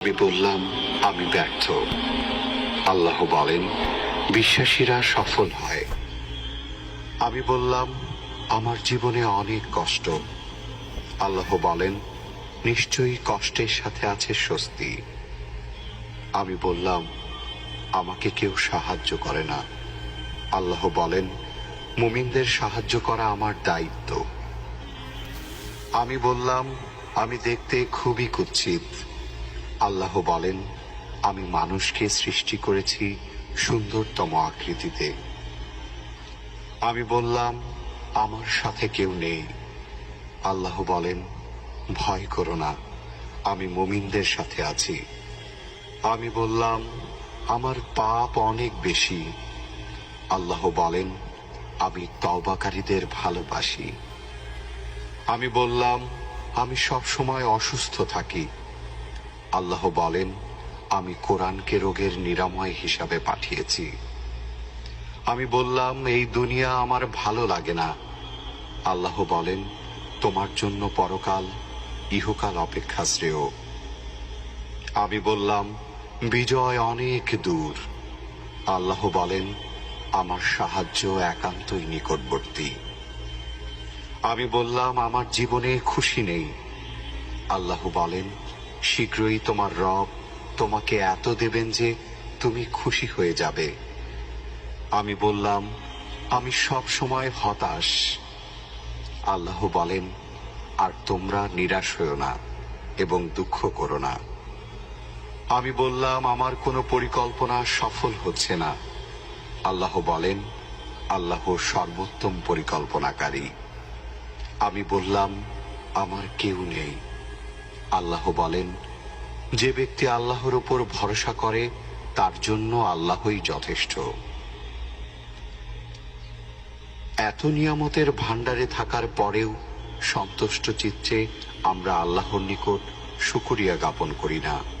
আমি বললাম আমি ব্যর্থ। আল্লাহ বলেন বিশ্বাসীরা সফল হয়। আমি বললাম আমার জীবনে অনেক কষ্ট। আল্লাহ বলেন নিশ্চয়ই কষ্টের সাথে আছে স্বস্তি। আমি বললাম আমাকে কেউ সাহায্য করে না। আল্লাহ বলেন মুমিনদের সাহায্য করা আমার দায়িত্ব। আমি বললাম আমি দেখতে খুবই কুৎসিত। আল্লাহ বলেন আমি মানুষকে সৃষ্টি করেছি সুন্দরতম আকৃতিতে। আমি বললাম আমার সাথে কেউ নেই। আল্লাহ বলেন ভয় করো না, আমি মুমিনদের সাথে আছি। আমি বললাম আমার পাপ অনেক বেশি। আল্লাহ বলেন আমি তওবাকারীদের ভালোবাসি। আমি বললাম আমি সব সময় অসুস্থ থাকি। আল্লাহ বলেন আমি কোরআনকে রোগের নিরাময় হিসাবে পাঠিয়েছি। আমি বললাম এই দুনিয়া আমার ভালো লাগে না। আল্লাহ বলেন তোমার জন্য পরকাল ইহকাল অপেক্ষা শ্রেয়। আমি বললাম বিজয় অনেক দূর। আল্লাহ বলেন আমার সাহায্য একান্তই নিকটবর্তী। আমি বললাম আমার জীবনে খুশি নেই। আল্লাহ বলেন শীঘ্রই তোমার রব তোমাকে এত দেবেন যে তুমি খুশি হয়ে যাবে। আমি বললাম আমি সব সময় হতাশ। আল্লাহ বলেন আর তোমরা নিরাশ হও না এবং দুঃখ করো না। আমি বললাম আমার কোনো পরিকল্পনা সফল হচ্ছে না। আল্লাহ বলেন আল্লাহ সর্বোত্তম পরিকল্পনাকারী। আমি বললাম আমার কেউ নেই। আল্লাহ বলেন যে ব্যক্তি আল্লাহর উপর ভরসা করে তার জন্য আল্লাহই যথেষ্ট। এত নিয়ামতের ভান্ডারে থাকার পরেও সন্তুষ্ট চিত্তে আমরা আল্লাহর নিকট শুকরিয়া জ্ঞাপন করি না।